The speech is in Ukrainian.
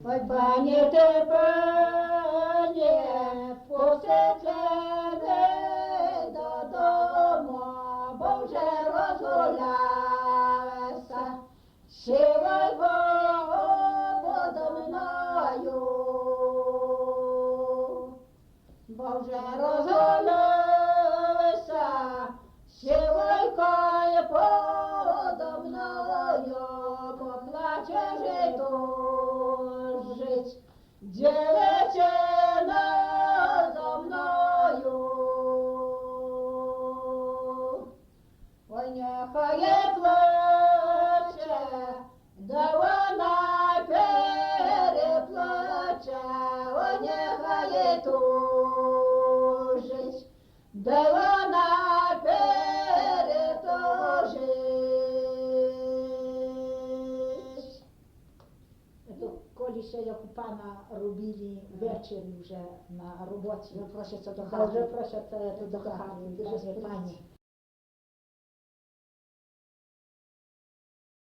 Ой, пані ти, пані, пустите додому, бо вже розгулялися, сівай подо мною, бо вже розгулялися, сівай подо мною, поплаче житужить, дівчина зо мною. Ой, нехай плаче, да вона переплаче, ой, нехай тужить, да вона перетужить. To коли ще як у пана робили ввечері вже на роботі, Вже просяться до то вже хати. просять до хати, Дуже каже, пані,